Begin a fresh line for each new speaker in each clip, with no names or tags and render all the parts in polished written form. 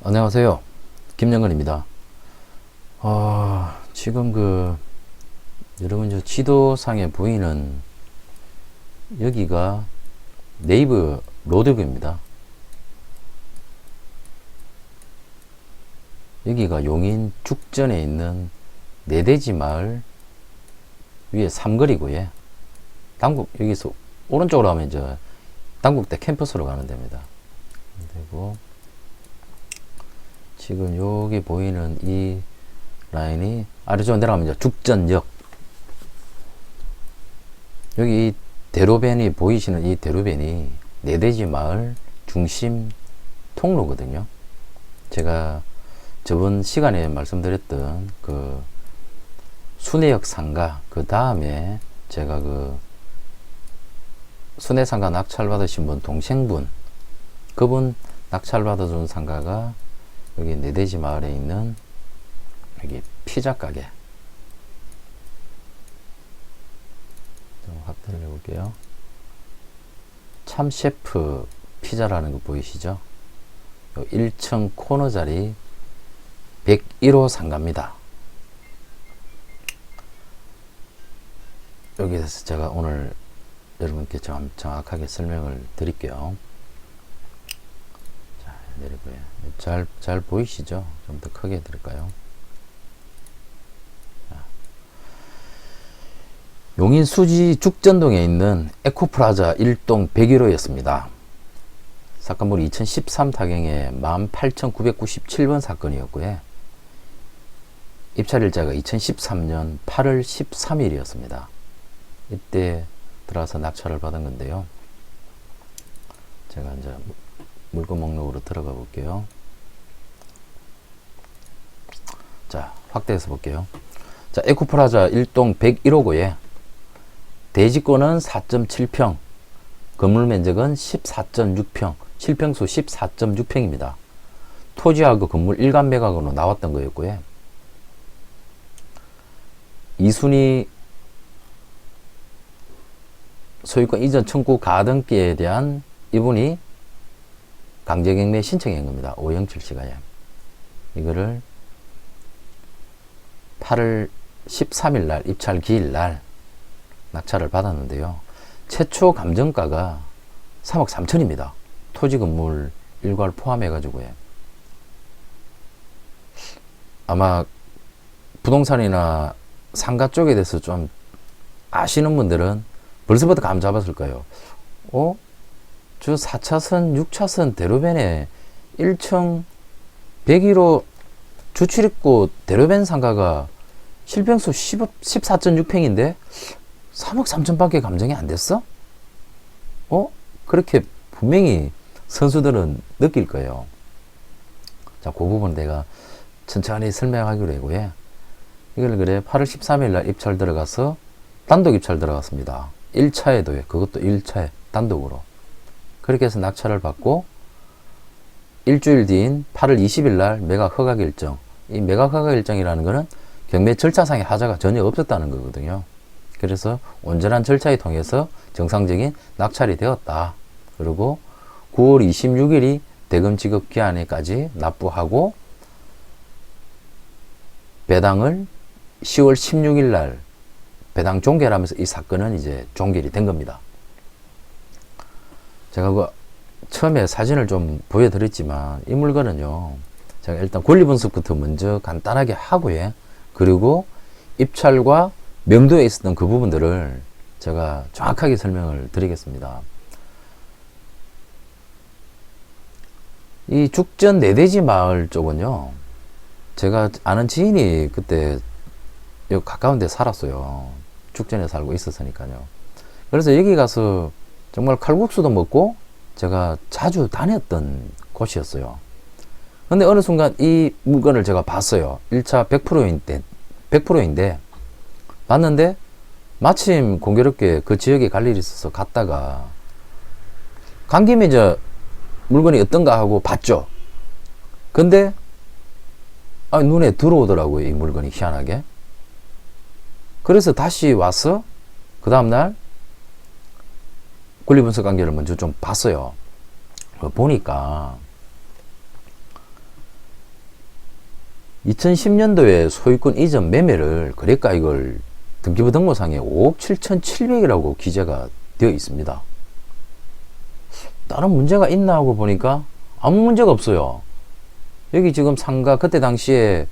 안녕하세요. 김영건입니다. 지금 여러분 저 지도상에 보이는 여기가 네이버 로드뷰입니다. 여기가 용인 죽전에 있는 내대지 마을 위에 삼거리고요. 여기서 오른쪽으로 가면 이제 당국대 캠퍼스로 가는 데입니다. 그리고 지금 여기 보이는 이 라인이 아래쪽으로 내려가면 이제 죽전역. 여기 이 대로변이 보이시는 이 대로변이 내대지 마을 중심 통로거든요. 제가 저번 시간에 말씀드렸던 그 순회역 상가, 그 다음에 제가 그 순회상가 낙찰받으신 분 동생분, 그분 낙찰받아준 상가가 여기 내대지 마을에 있는 여기 피자 가게. 좀 확대를 해볼게요. 참셰프 피자라는 거 보이시죠? 1층 코너 자리 101호 상가입니다. 여기서 제가 오늘 여러분께 정확하게 설명을 드릴게요. 자, 내리고요. 잘 보이시죠? 좀 더 크게 드릴까요? 자. 용인 수지 죽전동에 있는 에코프라자 1동 101호였습니다. 사건번호 2013 타경에 18,997번 사건이었고요. 입찰일자가 2013년 8월 13일이었습니다. 이때 들어와서 낙찰을 받은 건데요. 제가 이제 물건 목록으로 들어가 볼게요. 자, 확대해서 볼게요. 자, 에코프라자 1동 101호고에 대지권은 4.7평, 건물 면적은 14.6평, 실평수 14.6평입니다. 토지하고 건물 일간 매각으로 나왔던 거였고요. 2순위 소유권 이전 청구 가등기에 대한 이분이 강제경매 신청한 겁니다. 오영철 씨가. 이거를 8월 13일 날 입찰 기일 날 낙찰을 받았는데요. 최초 감정가가 3억 3천입니다. 토지 건물 일괄 포함해 가지고요. 아마 부동산이나 상가 쪽에 대해서 좀 아시는 분들은 벌써부터 감 잡았을 거예요. 저 4차선, 6차선 대로변에 1층 101호 주출입구 대로변 상가가 실평수 14.6평인데 3억 3천 밖에 감정이 안 됐어? 그렇게 분명히 선수들은 느낄 거예요. 자, 그 부분 내가 천천히 설명하기로 하고요. 이걸 그래 8월 13일 날 입찰 들어가서 단독 입찰 들어갔습니다. 1차에도요. 그것도 1차에 단독으로. 그렇게 해서 낙찰을 받고 일주일 뒤인 8월 20일 날 매각 허가 일정. 이 매각 허가 일정이라는 거는 경매 절차상의 하자가 전혀 없었다는 거거든요. 그래서 온전한 절차에 통해서 정상적인 낙찰이 되었다. 그리고 9월 26일이 대금 지급 기한에까지 납부하고 배당을 10월 16일 날 배당 종결 하면서 이 사건은 이제 종결이 된 겁니다. 제가 처음에 사진을 좀 보여드렸지만 이 물건은요, 제가 일단 권리 분석부터 먼저 간단하게 하고요. 그리고 입찰과 명도에 있었던 그 부분들을 제가 정확하게 설명을 드리겠습니다. 이 죽전 내대지 마을 쪽은요, 제가 아는 지인이 그때 여기 가까운 데 살았어요. 죽전에 살고 있었으니까요. 그래서 여기 가서 정말 칼국수도 먹고 제가 자주 다녔던 곳이었어요. 근데 어느 순간 이 물건을 제가 봤어요. 1차 100%인데 봤는데 마침 공교롭게 그 지역에 갈 일이 있어서 갔다가 간 김에 물건이 어떤가 하고 봤죠. 근데 눈에 들어오더라고요. 이 물건이 희한하게. 그래서 다시 와서 그 다음날 권리분석 관계를 먼저 좀 봤어요. 보니까 2010년도에 소유권 이전 매매를 거래가액을 등기부 등본상에 5억 7,700이라고 기재가 되어 있습니다. 다른 문제가 있나 하고 보니까 아무 문제가 없어요. 여기 지금 상가 그때 당시에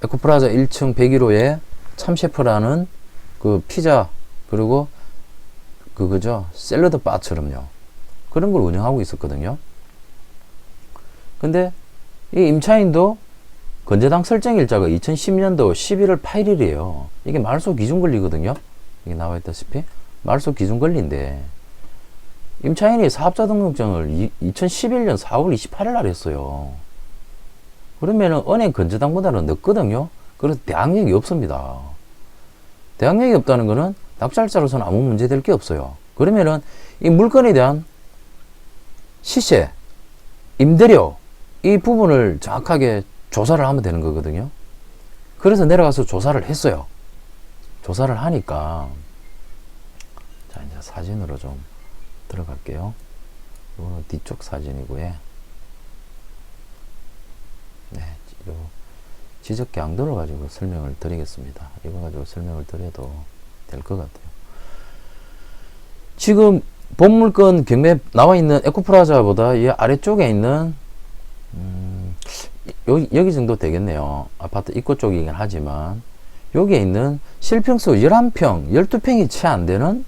에코프라자 1층 101호에 참셰프라는 그 피자 그리고 그거죠 샐러드 바처럼요 그런 걸 운영하고 있었거든요. 근데 이 임차인도 건재당 설정 일자가 2010년도 11월 8일이에요. 이게 말소 기준 권리거든요. 이게 나와 있다시피 말소 기준 권리인데 임차인이 사업자 등록증을 2011년 4월 28일 날 했어요. 그러면은 은행 건재당보다는 늦거든요. 그래서 대항력이 없습니다. 대항력이 없다는 거는 낙찰자로서는 아무 문제 될 게 없어요. 그러면은 이 물건에 대한 시세, 임대료 이 부분을 정확하게 조사를 하면 되는 거거든요. 그래서 내려가서 조사를 했어요. 조사를 하니까 자 이제 사진으로 좀 들어갈게요. 이거는 뒤쪽 사진이고요. 네, 요 지적 양도를 가지고 설명을 드리겠습니다. 이거 가지고 설명을 드려도 될 것 같아요. 지금 본 물건 경매 나와 있는 에코프라자보다 이 아래쪽에 있는 여기 정도 되겠네요. 아파트 입구 쪽이긴 하지만 여기에 있는 실평수 11평, 12평이 채 안 되는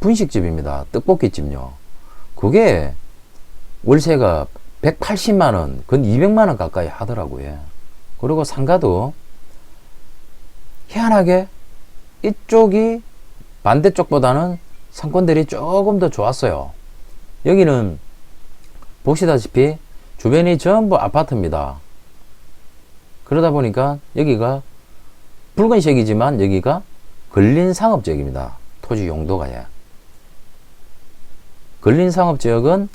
분식집입니다. 떡볶이집요. 그게 월세가 180만원, 건 200만원 가까이 하더라고요. 그리고 상가도 희한하게 이쪽이 반대쪽보다는 상권들이 조금 더 좋았어요. 여기는 보시다시피 주변이 전부 아파트입니다. 그러다 보니까 여기가 붉은색이지만 여기가 근린상업지역입니다. 토지 용도가 예. 근린상업지역은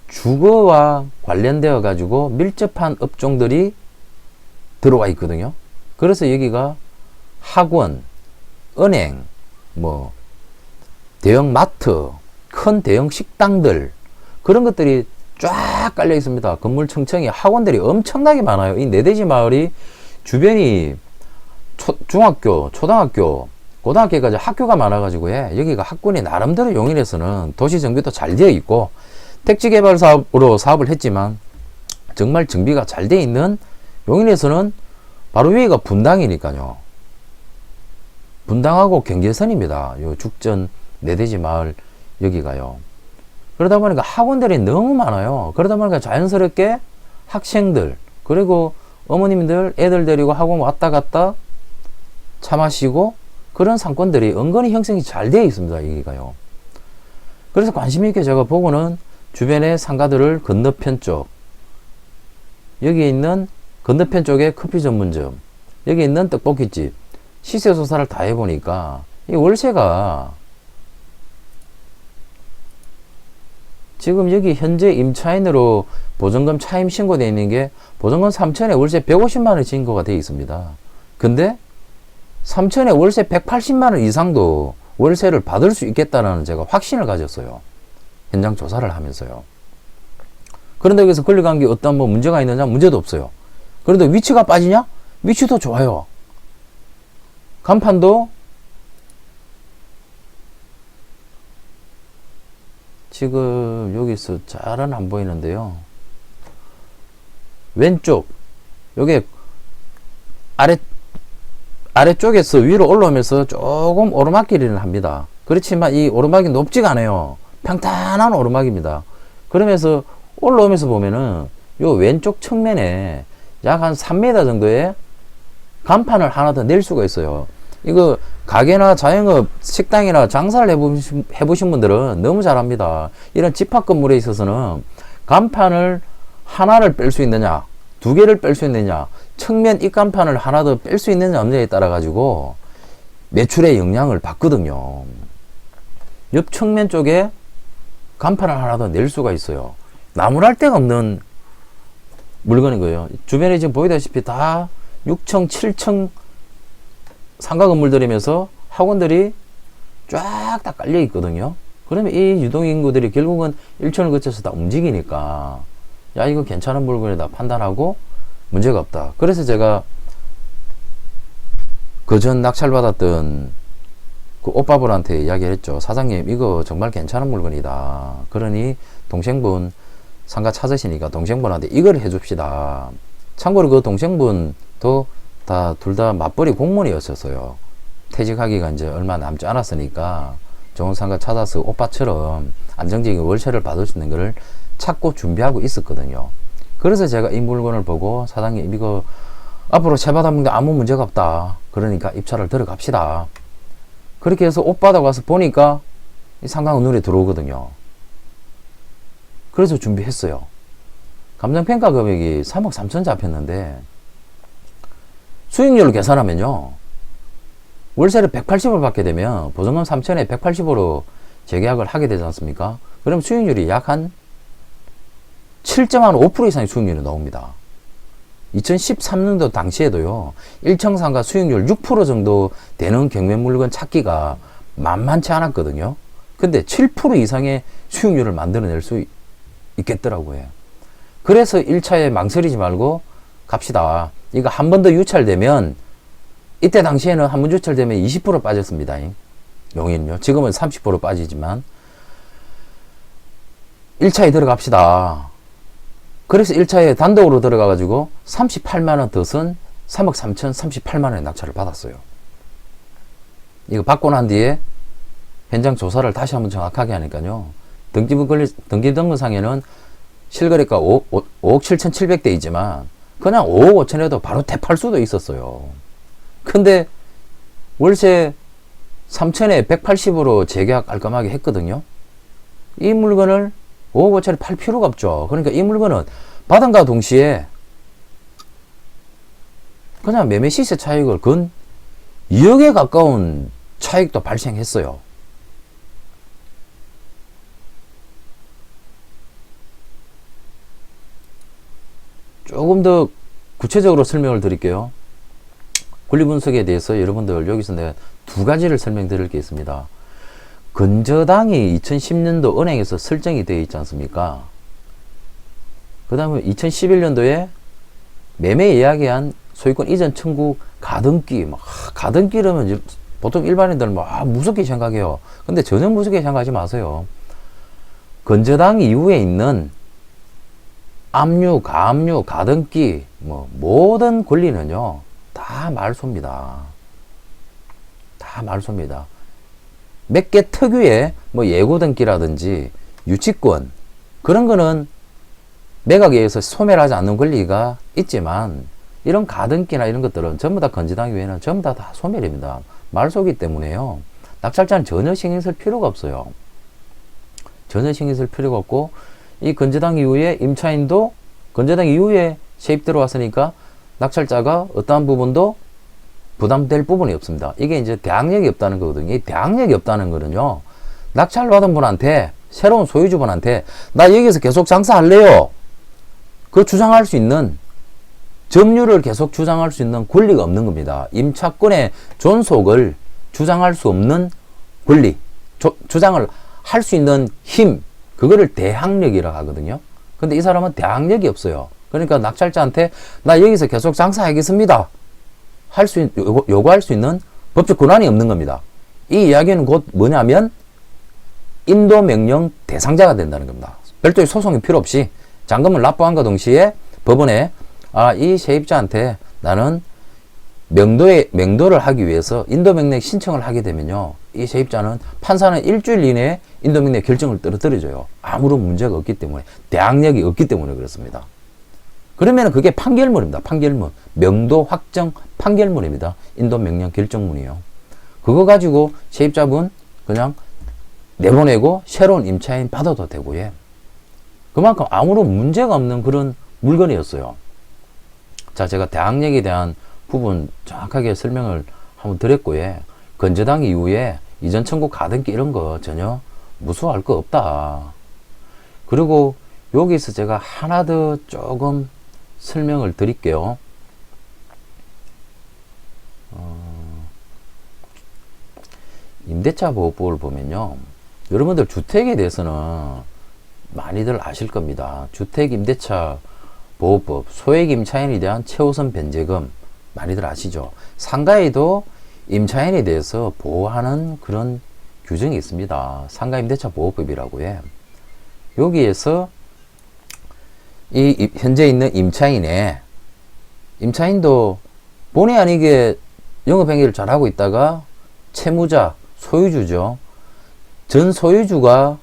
주거와 관련되어 가지고 밀접한 업종들이 들어와 있거든요. 그래서 여기가 학원, 은행, 뭐 대형 마트, 큰 대형 식당들 그런 것들이 쫙 깔려 있습니다. 건물 층층이 학원들이 엄청나게 많아요. 이 내대지 마을이 주변이 중학교, 초등학교, 고등학교까지 학교가 많아가지고 여기가 학군이 나름대로 용인에서는 도시 정비도 잘 되어 있고 택지개발 사업으로 사업을 했지만 정말 정비가 잘 되어 있는 용인에서는 바로 위에가 분당이니까요. 분당하고 경계선입니다. 요 죽전 내대지 마을 여기가요. 그러다 보니까 학원들이 너무 많아요. 그러다 보니까 자연스럽게 학생들 그리고 어머님들 애들 데리고 학원 왔다 갔다 차 마시고 그런 상권들이 은근히 형성이 잘 되어 있습니다. 여기가요. 그래서 관심 있게 제가 보고는 주변의 상가들을 건너편 쪽 여기 있는 건너편 쪽에 커피 전문점 여기 있는 떡볶이집 시세 조사를 다 해보니까 이 월세가 지금 여기 현재 임차인으로 보증금 차임 신고되어 있는 게 보증금 3천에 월세 150만원 신고가 되어 있습니다. 근데 3천에 월세 180만원 이상도 월세를 받을 수 있겠다는 제가 확신을 가졌어요. 현장 조사를 하면서요. 그런데 여기서 권리관계 어떤 뭐 문제가 있느냐? 문제도 없어요. 그런데 위치가 빠지냐? 위치도 좋아요. 간판도 지금 여기서 잘은 안 보이는데요. 왼쪽 요게 아래쪽에서 위로 올라오면서 조금 오르막길을 합니다. 그렇지만 이 오르막이 높지가 않아요. 평탄한 오르막입니다. 그러면서 올라오면서 보면은 요 왼쪽 측면에 약 한 3m 정도의 간판을 하나 더 낼 수가 있어요. 이거 가게나 자영업, 식당이나 장사를 해보신 분들은 너무 잘합니다. 이런 집합 건물에 있어서는 간판을 하나를 뺄 수 있느냐, 두 개를 뺄 수 있느냐, 측면 입간판을 하나 더 뺄 수 있느냐 없느냐에 따라 가지고 매출의 영향을 받거든요. 옆 측면 쪽에 간판을 하나 더 낼 수가 있어요. 나무랄 데가 없는 물건인 거예요. 주변에 지금 보이다시피 다 6층, 7층 상가 건물들이면서 학원들이 쫙 다 깔려 있거든요. 그러면 이 유동인구들이 결국은 1층을 거쳐서 다 움직이니까 야 이거 괜찮은 물건이다 판단하고 문제가 없다. 그래서 제가 그 전 낙찰받았던 그 오빠분한테 이야기를 했죠. 사장님, 이거 정말 괜찮은 물건이다. 그러니 동생분 상가 찾으시니까 동생분한테 이걸 해줍시다. 참고로 그 동생분도 둘 다 맞벌이 공무원이었었어요. 퇴직하기가 이제 얼마 남지 않았으니까 좋은 상가 찾아서 오빠처럼 안정적인 월세를 받을 수 있는 거를 찾고 준비하고 있었거든요. 그래서 제가 이 물건을 보고 사장님, 이거 앞으로 세 받아먹는데 아무 문제가 없다. 그러니까 입찰을 들어갑시다. 그렇게 해서 옷 받아가서 보니까 이 상가가 눈에 들어오거든요. 그래서 준비했어요. 감정평가 금액이 3억 3천 잡혔는데 수익률을 계산하면요, 월세를 180을 받게 되면 보증금 3천에 180으로 재계약을 하게 되지 않습니까? 그럼 수익률이 약 한 7.5% 이상의 수익률이 나옵니다. 2013년도 당시에도요, 1층 상가 수익률 6% 정도 되는 경매 물건 찾기가 만만치 않았거든요. 근데 7% 이상의 수익률을 만들어낼 수 있겠더라고요. 그래서 1차에 망설이지 말고 갑시다. 이거 한 번 더 유찰되면, 이때 당시에는 한 번 유찰되면 20% 빠졌습니다. 용인요. 지금은 30% 빠지지만 1차에 들어갑시다. 그래서 1차에 단독으로 들어가가지고 38만원 더 쓴 3억 3천 38만원의 낙찰을 받았어요. 이거 받고 난 뒤에 현장 조사를 다시 한번 정확하게 하니까요, 등기등본상에는 실거래가 5억 7,700대이지만 그냥 5억 5천에도 바로 대팔 수도 있었어요. 근데 월세 3천에 180으로 재계약 깔끔하게 했거든요. 이 물건을 5억 5천에 팔 필요가 없죠. 그러니까 이 물건은 받은과 동시에 그냥 매매 시세 차익을 근 2억에 가까운 차익도 발생했어요. 조금 더 구체적으로 설명을 드릴게요. 권리분석에 대해서 여러분들 여기서 내가 두 가지를 설명드릴 게 있습니다. 건저당이 2010년도 은행에서 설정이 되어 있지 않습니까? 그 다음에 2011년도에 매매 예약한 소유권 이전 청구 가등기, 가등기라면 보통 일반인들은 무섭게 생각해요. 근데 전혀 무섭게 생각하지 마세요. 건저당 이후에 있는 압류, 가압류, 가등기, 모든 권리는요, 다 말소입니다. 다 말소입니다. 몇 개 특유의 예고등기라든지 유치권, 그런 거는 매각에 의해서 소멸하지 않는 권리가 있지만, 이런 가등기나 이런 것들은 전부 다 건저당 이후에는 전부 다 소멸입니다. 말소기 때문에요. 낙찰자는 전혀 신경 쓸 필요가 없어요. 전혀 신경 쓸 필요가 없고, 이 건저당 이후에 임차인도 건저당 이후에 세입 들어왔으니까 낙찰자가 어떠한 부분도 부담될 부분이 없습니다. 이게 이제 대항력이 없다는 거거든요. 이 대항력이 없다는 거는요, 낙찰 받은 분한테, 새로운 소유주분한테 나 여기서 계속 장사할래요, 그 주장할 수 있는, 점유를 계속 주장할 수 있는 권리가 없는 겁니다. 임차권의 존속을 주장할 수 없는 권리, 주장을 할 수 있는 힘, 그거를 대항력이라고 하거든요. 근데 이 사람은 대항력이 없어요. 그러니까 낙찰자한테 나 여기서 계속 장사하겠습니다 요구할 수 있는 법적 권한이 없는 겁니다. 이 이야기는 곧 뭐냐면 인도명령 대상자가 된다는 겁니다. 별도의 소송이 필요 없이 잔금을 납부함과 동시에 법원에 이 세입자한테 나는 명도를 하기 위해서 인도명령 신청을 하게 되면요, 이 세입자는 판사는 일주일 이내에 인도명령 결정을 떨어뜨려줘요. 아무런 문제가 없기 때문에, 대항력이 없기 때문에 그렇습니다. 그러면 그게 판결문입니다. 판결문. 명도 확정 판결문입니다. 인도명령 결정문이요. 그거 가지고 세입자분 그냥 내보내고 새로운 임차인 받아도 되고요. 그만큼 아무런 문제가 없는 그런 물건이었어요. 자, 제가 대항력에 대한 부분 정확하게 설명을 한번 드렸고요. 건저당 이후에 이전 청구 가등기 이런 거 전혀 무서워할 거 없다. 그리고 여기서 제가 하나 더 조금 설명을 드릴게요. 임대차 보호법을 보면요, 여러분들 주택에 대해서는 많이들 아실 겁니다. 주택 임대차 보호법, 소액 임차인에 대한 최우선 변제금 많이들 아시죠? 상가에도 임차인에 대해서 보호하는 그런 규정이 있습니다. 상가임대차 보호법이라고 해. 여기에서 이 현재 있는 임차인도 본의 아니게 영업행위를 잘하고 있다가 채무자, 소유주죠. 전 소유주가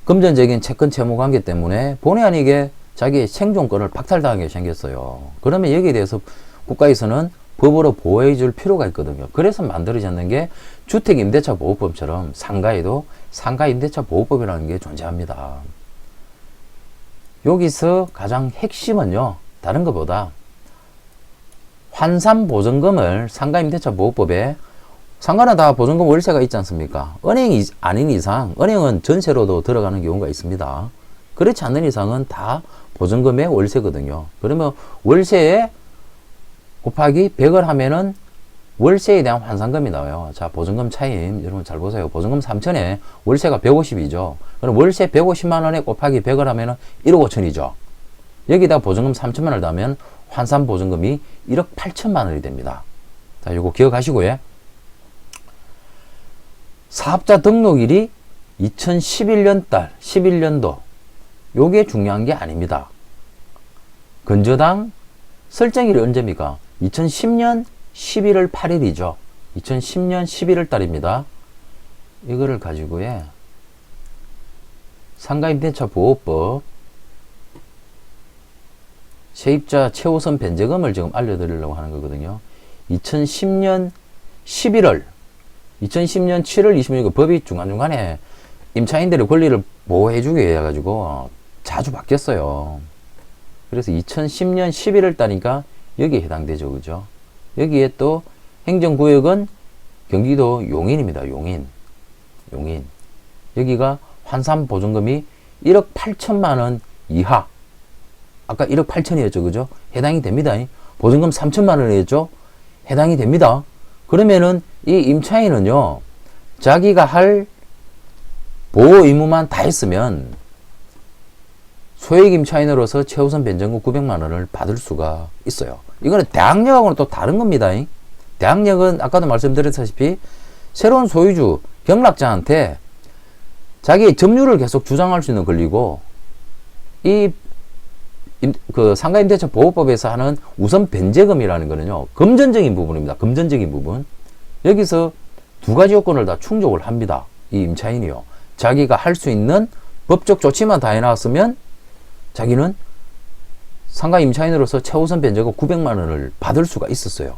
금전적인 채권 채무 관계 때문에 본의 아니게 자기의 생존권을 박탈당하게 생겼어요. 그러면 여기에 대해서 국가에서는 법으로 보호해 줄 필요가 있거든요. 그래서 만들어졌는 게 주택임대차 보호법처럼 상가에도 상가임대차 보호법이라는 게 존재합니다. 여기서 가장 핵심은요, 다른 것보다 환산보증금을 상가임대차 보호법에, 상가는 다 보증금 월세가 있지 않습니까? 은행이 아닌 이상, 은행은 전세로도 들어가는 경우가 있습니다. 그렇지 않는 이상은 다 보증금의 월세거든요. 그러면 월세에 곱하기 100을 하면은 월세에 대한 환산금이 나와요. 자, 보증금 차임 여러분 잘 보세요. 보증금 3천에 월세가 150이죠. 그럼 월세 150만 원에 곱하기 100을 하면은 1억 5천이죠. 여기다 보증금 3천만 원을 더하면 환산 보증금이 1억 8천만 원이 됩니다. 자, 요거 기억하시고요. 사업자 등록일이 2011년 달 11년도 요게 중요한 게 아닙니다. 건저당 설정일이 언제입니까? 2010년 11월 8일이죠. 2010년 11월 달입니다. 이거를 가지고요. 상가임대차 보호법 세입자 최우선 변제금을 지금 알려드리려고 하는 거거든요. 2010년 11월, 2010년 7월 26일 법이 중간중간에 임차인들의 권리를 보호해주기 위해 가지고 자주 바뀌었어요. 그래서 2010년 11월 달이니까 여기에 해당되죠. 그죠? 여기에 또 행정구역은 경기도 용인입니다. 용인. 여기가 환산보증금이 1억 8천만 원 이하. 아까 1억 8천이었죠. 그죠? 해당이 됩니다. 보증금 3천만 원이었죠? 해당이 됩니다. 그러면은 이 임차인은요, 자기가 할 보호 의무만 다 했으면 소액 임차인으로서 최우선 변제금 900만 원을 받을 수가 있어요. 이거는 대항력하고는 또 다른 겁니다. 대항력은 아까도 말씀드렸다시피 새로운 소유주, 경락자한테 자기의 점유를 계속 주장할 수 있는 권리고, 그 상가임대차 보호법에서 하는 우선 변제금이라는 거는요, 금전적인 부분입니다. 금전적인 부분. 여기서 두 가지 요건을 다 충족을 합니다. 이 임차인이요. 자기가 할 수 있는 법적 조치만 다 해놨으면 자기는 상가 임차인으로서 최우선 변제금 900만 원을 받을 수가 있었어요.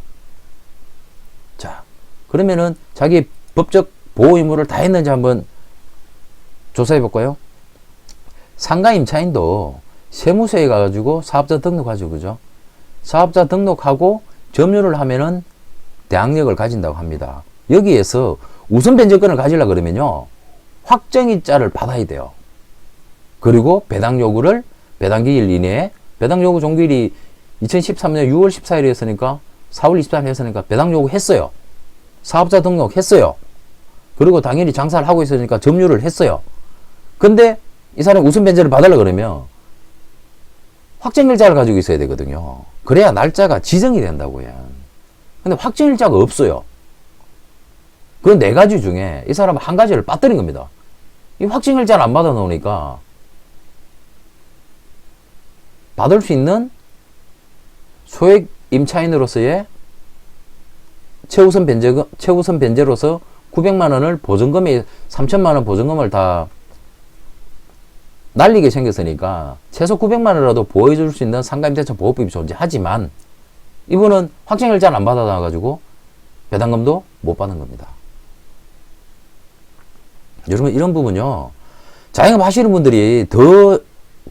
자, 그러면은 자기 법적 보호 의무를 다 했는지 한번 조사해 볼까요? 상가 임차인도 세무서에 가가지고 사업자 등록하죠. 그죠? 사업자 등록하고 점유를 하면은 대항력을 가진다고 합니다. 여기에서 우선 변제권을 가지려 그러면요, 확정일자를 받아야 돼요. 그리고 배당 요구를 배당기일 이내에, 배당 요구 종결이 2013년 6월 14일이었으니까 4월 24일 했으니까 배당 요구 했어요. 사업자 등록 했어요. 그리고 당연히 장사를 하고 있으니까 점유를 했어요. 근데 이 사람이 우선 변제를 받으려 그러면 확정일자를 가지고 있어야 되거든요. 그래야 날짜가 지정이 된다고요. 근데 확정일자가 없어요. 그 네 가지 중에 이 사람은 한 가지를 빠뜨린 겁니다. 이 확정일자를 안 받아 놓으니까 받을 수 있는 소액 임차인으로서의 최우선 변제로서 900만 원을 보증금에 3천만 원 보증금을 다 날리게 생겼으니까 최소 900만 원이라도 보호해 줄 수 있는 상가임대차 보호법이 존재하지만 이분은 확정일자를 안 받아놔가지고 배당금도 못 받는 겁니다. 여러분, 이런 부분요, 자영업 하시는 분들이 더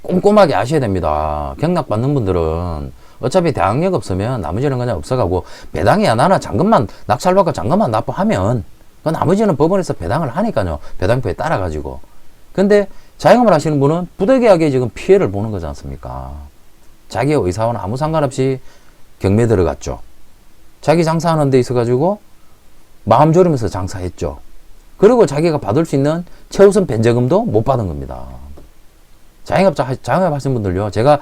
꼼꼼하게 아셔야 됩니다. 경락받는 분들은 어차피 대항력 없으면 나머지는 그냥 없어가고, 배당이야 나나 잔금만 낙찰받고 잔금만 납부하면 그 나머지는 법원에서 배당을 하니까요. 배당표에 따라가지고. 근데 자영업을 하시는 분은 부득이하게 지금 피해를 보는 거지 않습니까? 자기의 의사와는 아무 상관없이 경매 들어갔죠. 자기 장사하는 데 있어가지고 마음 졸이면서 장사했죠. 그리고 자기가 받을 수 있는 최우선 변제금도 못 받은 겁니다. 자영업 하시는 분들요, 제가